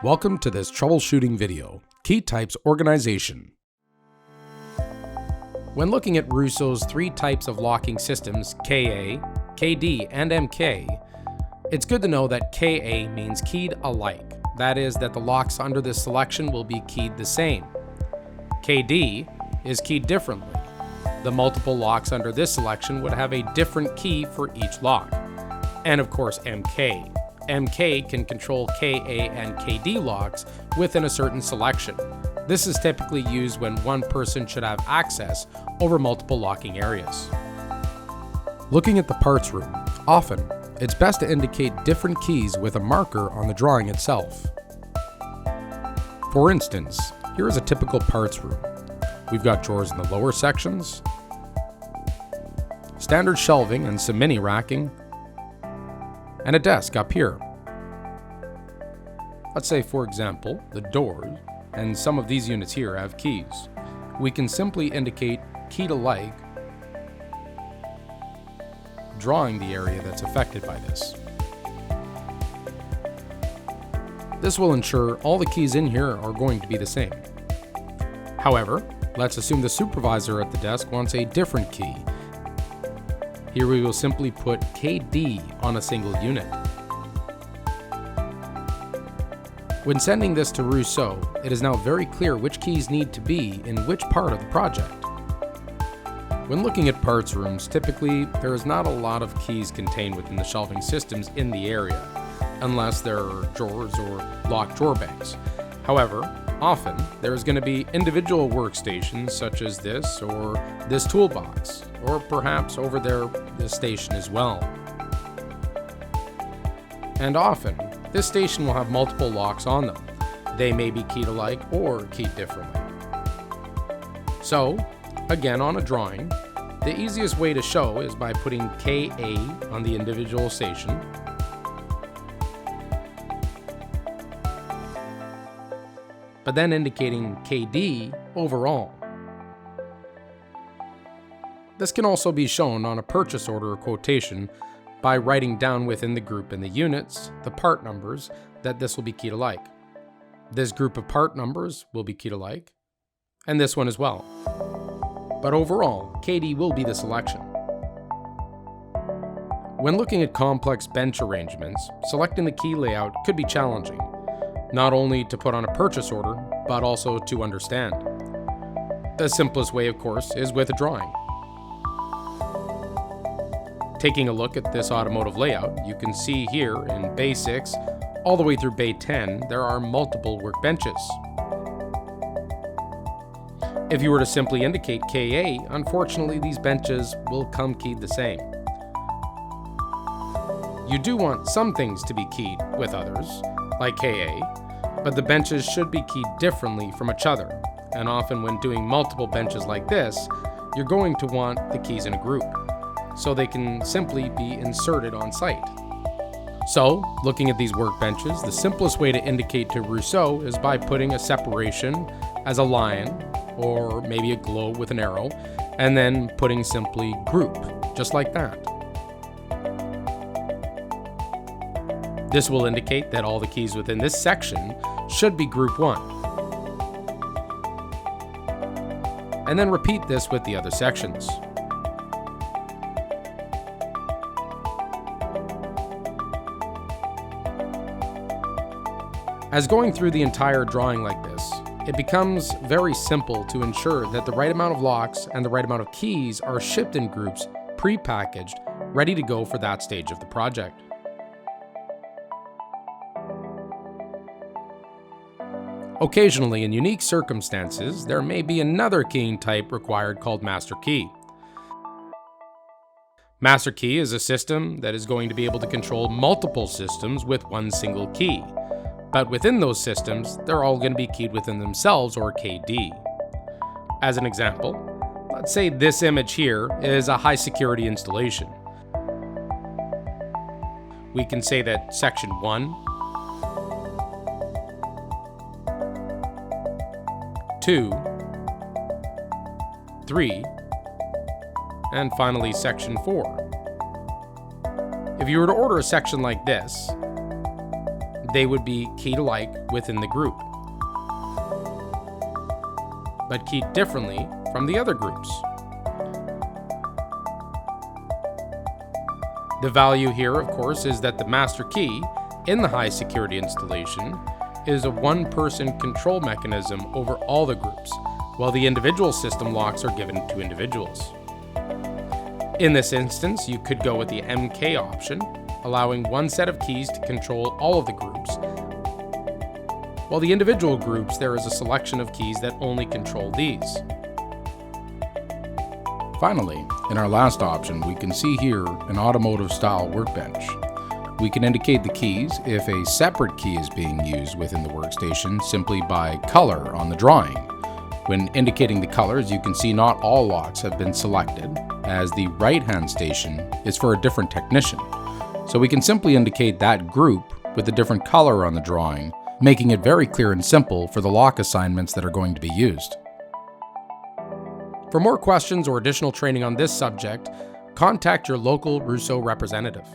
Welcome to this troubleshooting video, Key Types Organization. When looking at Russo's three types of locking systems, KA, KD, and MK, it's good to know that KA means keyed alike. That is, that the locks under this selection will be keyed the same. KD is keyed differently. The multiple locks under this selection would have a different key for each lock. And of course, MK. MK can control KA and KD locks within a certain selection. This is typically used when one person should have access over multiple locking areas. Looking at the parts room, often it's best to indicate different keys with a marker on the drawing itself. For instance, here is a typical parts room. We've got drawers in the lower sections, standard shelving and some mini racking, and a desk up here. Let's say, for example, the doors and some of these units here have keys. We can simply indicate keyed alike, drawing the area that's affected by this. This will ensure all the keys in here are going to be the same. However, let's assume the supervisor at the desk wants a different key. Here we will simply put KD on a single unit. When sending this to Russo, it is now very clear which keys need to be in which part of the project. When looking at parts rooms, typically there is not a lot of keys contained within the shelving systems in the area, unless there are drawers or locked drawer banks. However, often there is going to be individual workstations such as this or this toolbox, or perhaps over there this station as well. And often this station will have multiple locks on them. They may be keyed alike or keyed differently. So, again on a drawing, the easiest way to show is by putting KA on the individual station, but then indicating KD overall. This can also be shown on a purchase order or quotation by writing down within the group and the units, the part numbers, that this will be keyed alike. This group of part numbers will be keyed alike, and this one as well. But overall, KD will be the selection. When looking at complex bench arrangements, selecting the key layout could be challenging, not only to put on a purchase order, but also to understand. The simplest way, of course, is with a drawing. Taking a look at this automotive layout, you can see here in Bay 6 all the way through Bay 10, there are multiple workbenches. If you were to simply indicate KA, unfortunately these benches will come keyed the same. You do want some things to be keyed with others, like KA, but the benches should be keyed differently from each other, and often when doing multiple benches like this, you're going to want the keys in a group, so they can simply be inserted on site. So, looking at these workbenches, the simplest way to indicate to Russo is by putting a separation as a line, or maybe a globe with an arrow, and then putting simply group, just like that. This will indicate that all the keys within this section should be group 1. And then repeat this with the other sections. As going through the entire drawing like this, it becomes very simple to ensure that the right amount of locks and the right amount of keys are shipped in groups, pre-packaged, ready to go for that stage of the project. Occasionally, in unique circumstances, there may be another keying type required called master key. Master key is a system that is going to be able to control multiple systems with one single key. But within those systems, they're all going to be keyed within themselves, or KD. As an example, let's say this image here is a high security installation. We can say that section 1, 2, 3, and finally section 4. If you were to order a section like this, they would be keyed alike within the group, but keyed differently from the other groups. The value here, of course, is that the master key in the high security installation is a one-person control mechanism over all the groups, while the individual system locks are given to individuals. In this instance, you could go with the MK option, allowing one set of keys to control all of the groups, while the individual groups, there is a selection of keys that only control these. Finally, in our last option, we can see here an automotive-style workbench. We can indicate the keys if a separate key is being used within the workstation simply by color on the drawing. When indicating the colors, you can see not all locks have been selected, as the right-hand station is for a different technician. So we can simply indicate that group with a different color on the drawing, making it very clear and simple for the lock assignments that are going to be used. For more questions or additional training on this subject, contact your local Russo representative.